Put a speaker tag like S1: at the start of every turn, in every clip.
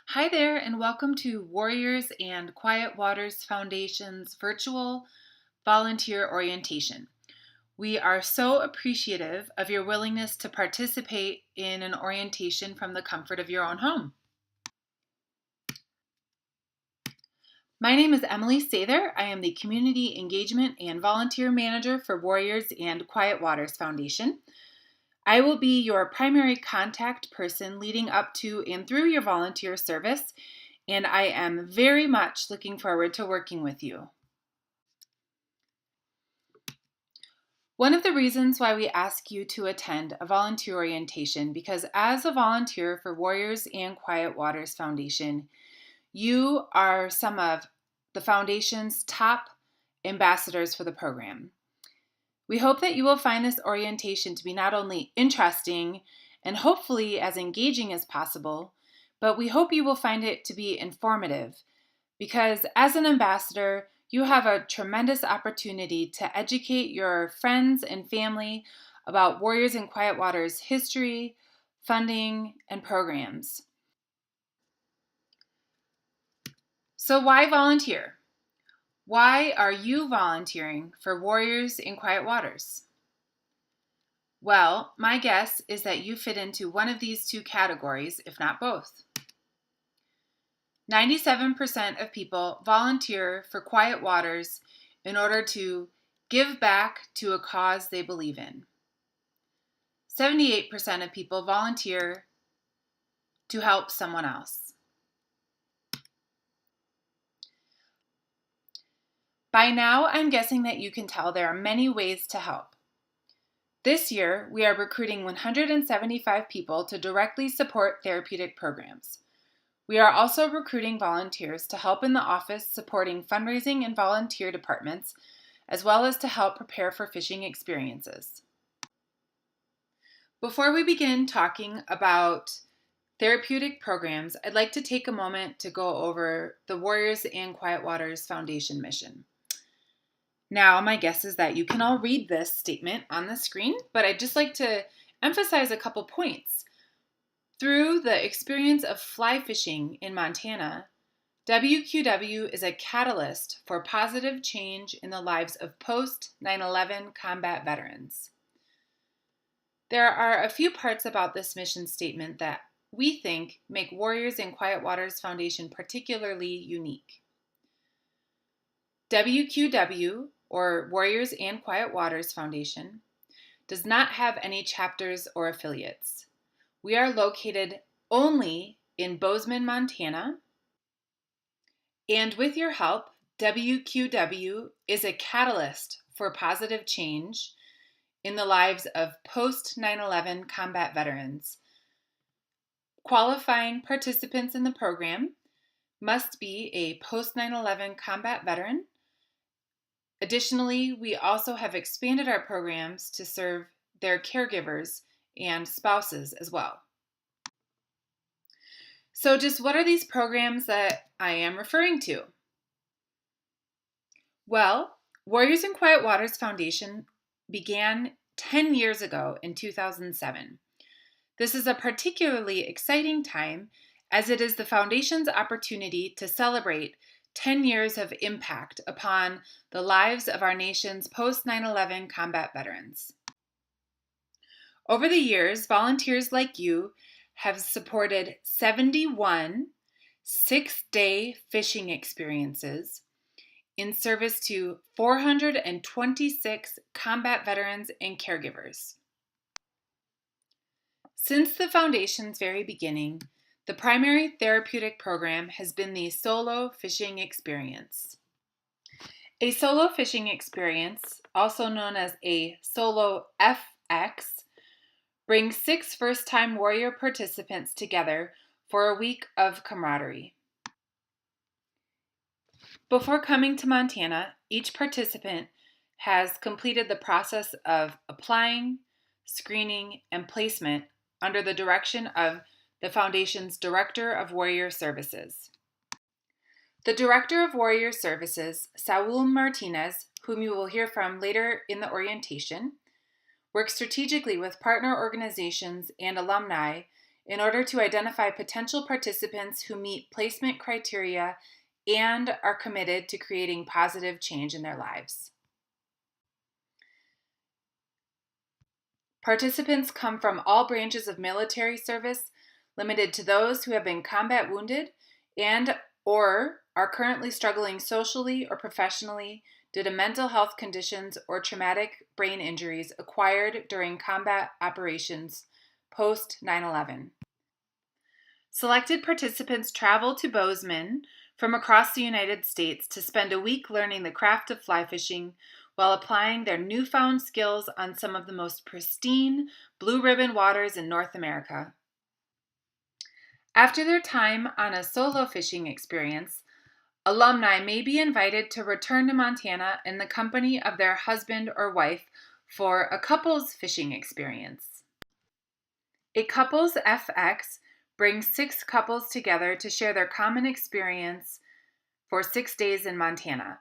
S1: Hi there, and welcome to Warriors and Quiet Waters Foundation's virtual volunteer orientation. We are so appreciative of your willingness to participate in an orientation from the comfort of your own home. My name is Emily Sather. I am the Community Engagement and Volunteer Manager for Warriors and Quiet Waters Foundation. I will be your primary contact person leading up to and through your volunteer service, and I am very much looking forward to working with you. One of the reasons why we ask you to attend a volunteer orientation, because as a volunteer for Warriors and Quiet Waters Foundation, you are some of the Foundation's top ambassadors for the program. We hope that you will find this orientation to be not only interesting and hopefully as engaging as possible, but we hope you will find it to be informative, because as an ambassador, you have a tremendous opportunity to educate your friends and family about Warriors and Quiet Waters' history, funding, and programs. So why volunteer? Why are you volunteering for Warriors in Quiet Waters? Well, my guess is that you fit into one of these two categories, if not both. 97% of people volunteer for Quiet Waters in order to give back to a cause they believe in. 78% of people volunteer to help someone else. By now, I'm guessing that you can tell there are many ways to help. This year, we are recruiting 175 people to directly support therapeutic programs. We are also recruiting volunteers to help in the office supporting fundraising and volunteer departments, as well as to help prepare for fishing experiences. Before we begin talking about therapeutic programs, I'd like to take a moment to go over the Warriors and Quiet Waters Foundation mission. Now, my guess is that you can all read this statement on the screen, but I'd just like to emphasize a couple points. Through the experience of fly fishing in Montana, WQW is a catalyst for positive change in the lives of post-9/11 combat veterans. There are a few parts about this mission statement that we think make Warriors and Quiet Waters Foundation particularly unique. WQW, or Warriors and Quiet Waters Foundation, does not have any chapters or affiliates. We are located only in Bozeman, Montana, and with your help, WQW is a catalyst for positive change in the lives of post-9/11 combat veterans. Qualifying participants in the program must be a post-9/11 combat veteran. Additionally, we also have expanded our programs to serve their caregivers and spouses as well. So just what are these programs that I am referring to? Well, Warriors and Quiet Waters Foundation began 10 years ago in 2007. This is a particularly exciting time as it is the Foundation's opportunity to celebrate 10 years of impact upon the lives of our nation's post-9/11 combat veterans. Over the years, volunteers like you have supported 71 six-day fishing experiences in service to 426 combat veterans and caregivers. Since the Foundation's very beginning, the primary therapeutic program has been the solo fishing experience. A solo fishing experience, also known as a solo FX, brings 6 first-time warrior participants together for a week of camaraderie. Before coming to Montana, each participant has completed the process of applying, screening, and placement under the direction of the Foundation's Director of Warrior Services. The Director of Warrior Services, Saul Martinez, whom you will hear from later in the orientation, works strategically with partner organizations and alumni in order to identify potential participants who meet placement criteria and are committed to creating positive change in their lives. Participants come from all branches of military service, limited to those who have been combat wounded and or are currently struggling socially or professionally due to mental health conditions or traumatic brain injuries acquired during combat operations post 9/11. Selected participants travel to Bozeman from across the United States to spend a week learning the craft of fly fishing while applying their newfound skills on some of the most pristine blue ribbon waters in North America. After their time on a solo fishing experience, alumni may be invited to return to Montana in the company of their husband or wife for a couples fishing experience. A couples FX brings 6 couples together to share their common experience for 6 days in Montana.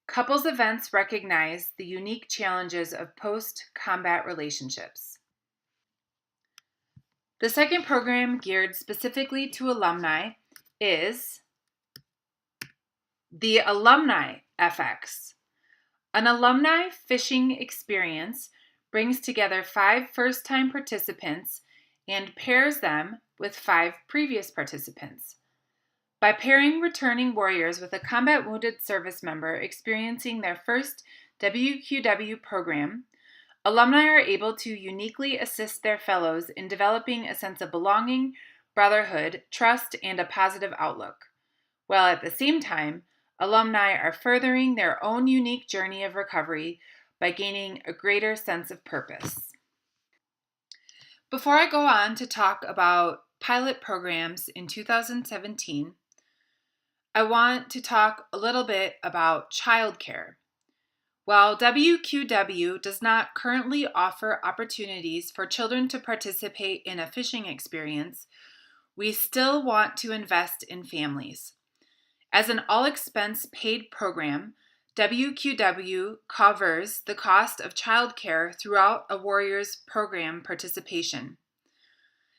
S1: Couples events recognize the unique challenges of post-combat relationships. The second program geared specifically to alumni is the Alumni FX. An alumni fishing experience brings together 5 first-time participants and pairs them with 5 previous participants. By pairing returning warriors with a combat wounded service member experiencing their first WQW program, alumni are able to uniquely assist their fellows in developing a sense of belonging, brotherhood, trust, and a positive outlook, while at the same time, alumni are furthering their own unique journey of recovery by gaining a greater sense of purpose. Before I go on to talk about pilot programs in 2017, I want to talk a little bit about childcare. While WQW does not currently offer opportunities for children to participate in a fishing experience, we still want to invest in families. As an all-expense paid program, WQW covers the cost of childcare throughout a warrior's program participation.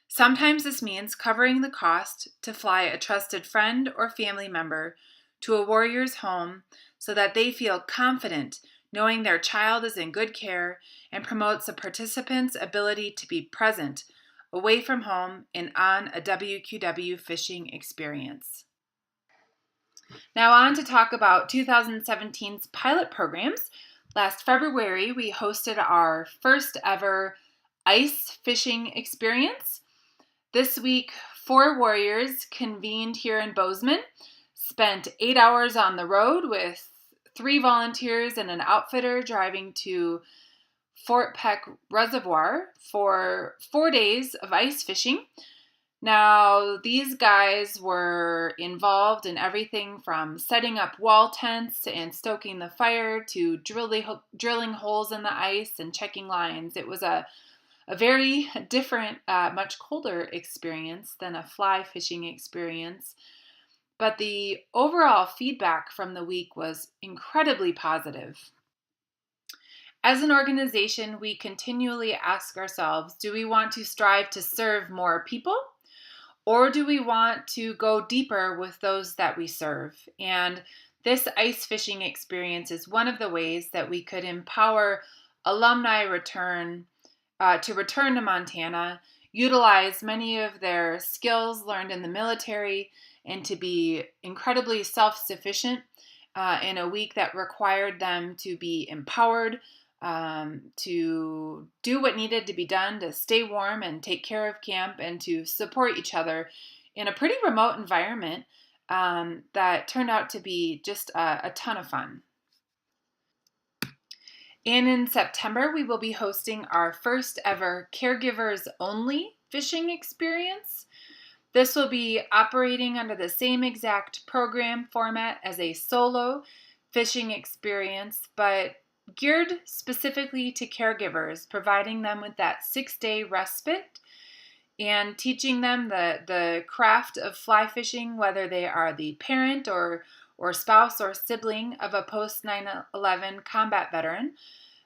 S1: Sometimes this means covering the cost to fly a trusted friend or family member to a warrior's home so that they feel confident knowing their child is in good care and promotes a participant's ability to be present away from home and on a WQW fishing experience. Now on to talk about 2017's pilot programs. Last February, we hosted our first ever ice fishing experience. This week, 4 warriors convened here in Bozeman, spent 8 hours on the road with 3 volunteers and an outfitter driving to Fort Peck Reservoir for 4 days of ice fishing. Now, these guys were involved in everything from setting up wall tents and stoking the fire to drilling holes in the ice and checking lines. It was a very different, much colder experience than a fly fishing experience. But the overall feedback from the week was incredibly positive. As an organization, we continually ask ourselves, do we want to strive to serve more people? Or do we want to go deeper with those that we serve? And this ice fishing experience is one of the ways that we could empower alumni to return to Montana, utilize many of their skills learned in the military, and to be incredibly self-sufficient in a week that required them to be empowered to do what needed to be done to stay warm and take care of camp and to support each other in a pretty remote environment that turned out to be just a ton of fun. And in September, we will be hosting our first ever caregivers only fishing experience. This will be operating under the same exact program format as a solo fishing experience, but geared specifically to caregivers, providing them with that 6-day respite and teaching them the craft of fly fishing, whether they are the parent or spouse or sibling of a post 9/11 combat veteran.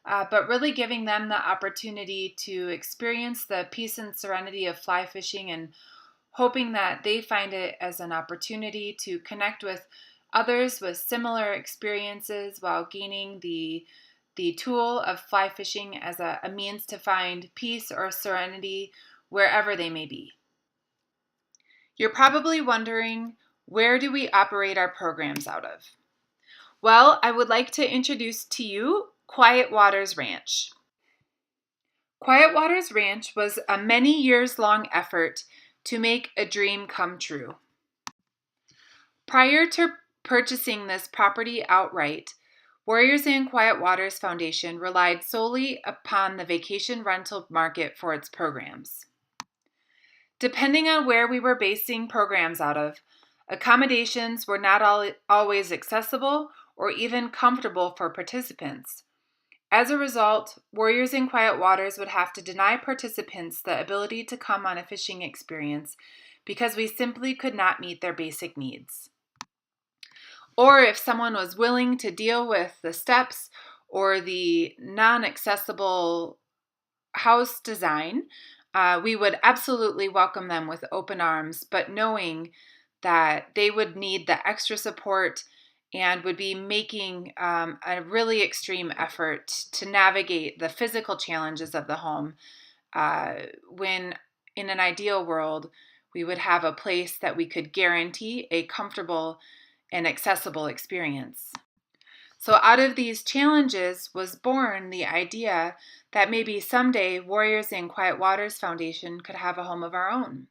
S1: but really giving them the opportunity to experience the peace and serenity of fly fishing, and hoping that they find it as an opportunity to connect with others with similar experiences while gaining the tool of fly fishing as a means to find peace or serenity wherever they may be. You're probably wondering, where do we operate our programs out of? Well, I would like to introduce to you Quiet Waters Ranch. Quiet Waters Ranch was a many years long effort to make a dream come true. Prior to purchasing this property outright, Warriors and Quiet Waters Foundation relied solely upon the vacation rental market for its programs. Depending on where we were basing programs out of, accommodations were not always accessible or even comfortable for participants. As a result, Warriors in Quiet Waters would have to deny participants the ability to come on a fishing experience because we simply could not meet their basic needs. Or if someone was willing to deal with the steps or the non-accessible house design, we would absolutely welcome them with open arms, but knowing that they would need the extra support and would be making a really extreme effort to navigate the physical challenges of the home, when in an ideal world, we would have a place that we could guarantee a comfortable and accessible experience. So out of these challenges was born the idea that maybe someday Warriors in Quiet Waters Foundation could have a home of our own.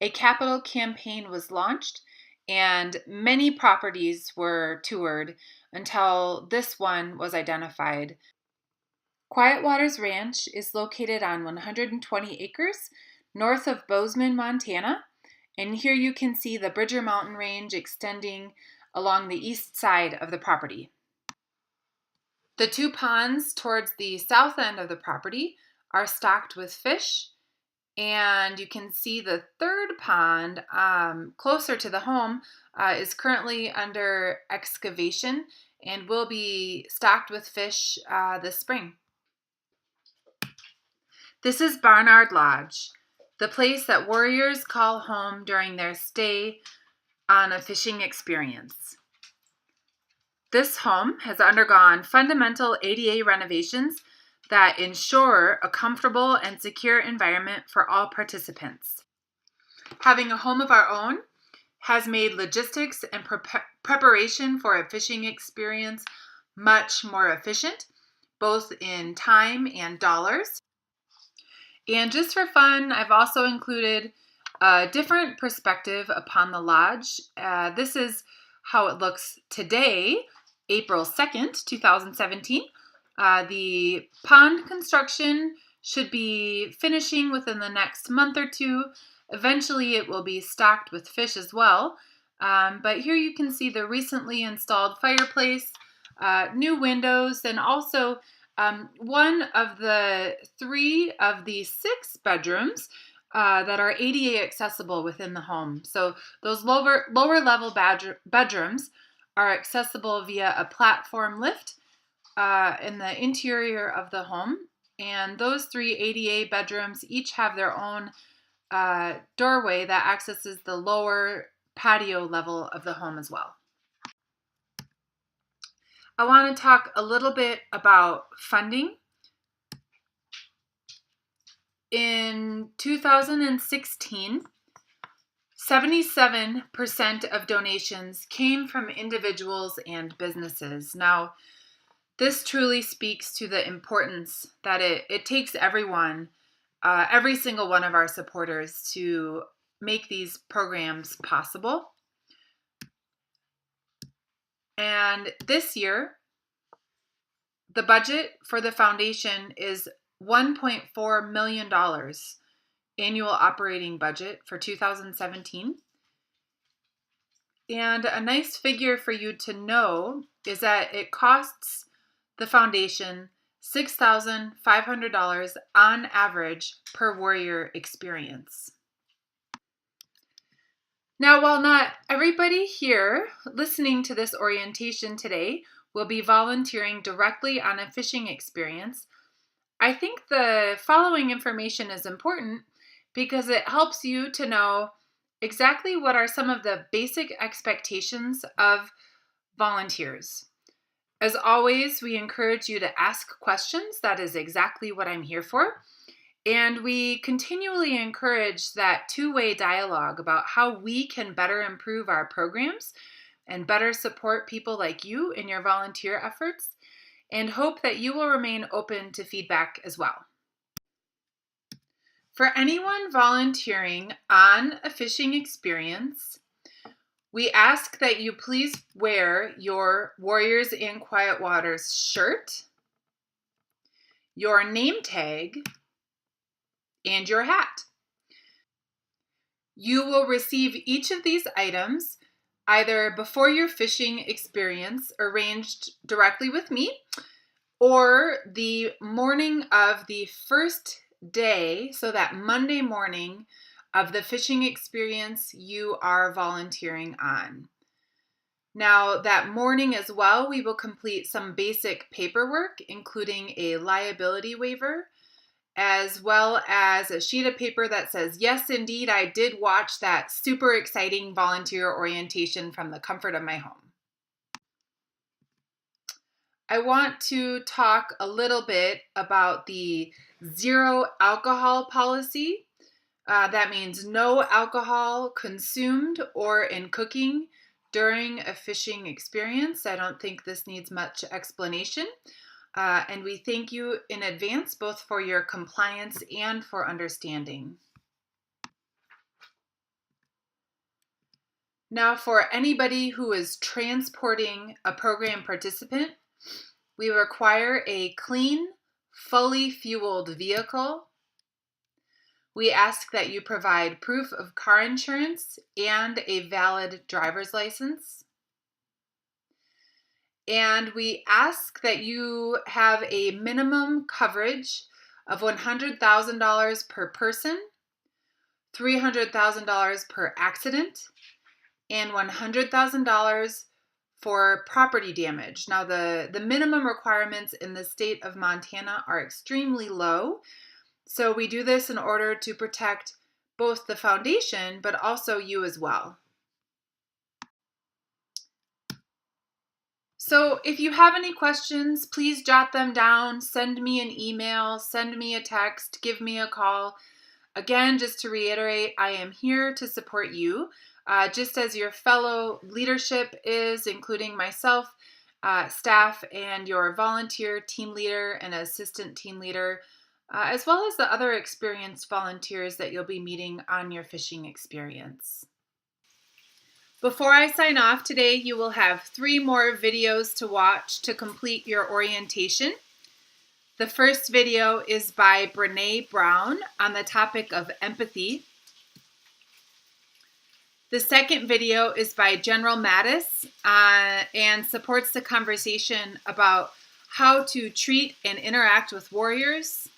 S1: A capital campaign was launched and many properties were toured until this one was identified. Quiet Waters Ranch is located on 120 acres north of Bozeman, Montana, and here you can see the Bridger Mountain Range extending along the east side of the property. The two ponds towards the south end of the property are stocked with fish, and you can see the third pond closer to the home is currently under excavation and will be stocked with fish this spring. This is Barnard Lodge, the place that warriors call home during their stay on a fishing experience. This home has undergone fundamental ADA renovations that ensure a comfortable and secure environment for all participants. Having a home of our own has made logistics and preparation for a fishing experience much more efficient, both in time and dollars. And just for fun, I've also included a different perspective upon the lodge. This is how it looks today, April 2nd, 2017. The pond construction should be finishing within the next month or two. Eventually it will be stocked with fish as well. But here you can see the recently installed fireplace, new windows, and also one of the 3 of the 6 bedrooms that are ADA accessible within the home. So those lower level bedrooms are accessible via a platform lift in the interior of the home. And those 3 ADA bedrooms each have their own doorway that accesses the lower patio level of the home as well. I want to talk a little bit about funding. In 2016, 77% of donations came from individuals and businesses. Now, this truly speaks to the importance that it takes everyone, every single one of our supporters, to make these programs possible. And this year, the budget for the foundation is $1.4 million annual operating budget for 2017. And a nice figure for you to know is that it costs the foundation $6,500 on average per warrior experience. Now, while not everybody here listening to this orientation today will be volunteering directly on a fishing experience, I think the following information is important because it helps you to know exactly what are some of the basic expectations of volunteers. As always, we encourage you to ask questions. That is exactly what I'm here for. And we continually encourage that two-way dialogue about how we can better improve our programs and better support people like you in your volunteer efforts, and hope that you will remain open to feedback as well. For anyone volunteering on a fishing experience, we ask that you please wear your Warriors in Quiet Waters shirt, your name tag, and your hat. You will receive each of these items either before your fishing experience arranged directly with me or the morning of the first day, so that Monday morning of the fishing experience you are volunteering on. Now, that morning as well, we will complete some basic paperwork, including a liability waiver, as well as a sheet of paper that says, yes, indeed, I did watch that super exciting volunteer orientation from the comfort of my home. I want to talk a little bit about the zero alcohol policy. That means no alcohol consumed or in cooking during a fishing experience. I don't think this needs much explanation. And we thank you in advance both for your compliance and for understanding. Now, for anybody who is transporting a program participant, we require a clean, fully fueled vehicle. We ask that you provide proof of car insurance and a valid driver's license. And we ask that you have a minimum coverage of $100,000 per person, $300,000 per accident, and $100,000 for property damage. Now, the minimum requirements in the state of Montana are extremely low, so we do this in order to protect both the foundation, but also you as well. So if you have any questions, please jot them down, send me an email, send me a text, give me a call. Again, just to reiterate, I am here to support you, just as your fellow leadership is, including myself, staff, and your volunteer team leader and assistant team leader, as well as the other experienced volunteers that you'll be meeting on your fishing experience. Before I sign off today, you will have 3 more videos to watch to complete your orientation. The first video is by Brene Brown on the topic of empathy. The second video is by General Mattis and supports the conversation about how to treat and interact with warriors.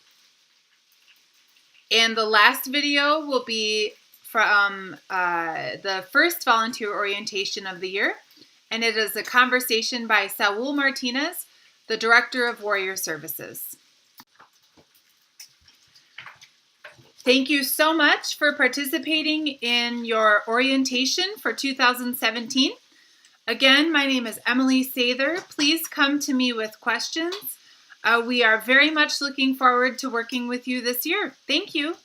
S1: And the last video will be from the first volunteer orientation of the year, and it is a conversation by Saul Martinez, the Director of Warrior Services. Thank you so much for participating in your orientation for 2017. Again, my name is Emily Sather. Please come to me with questions. We are very much looking forward to working with you this year. Thank you.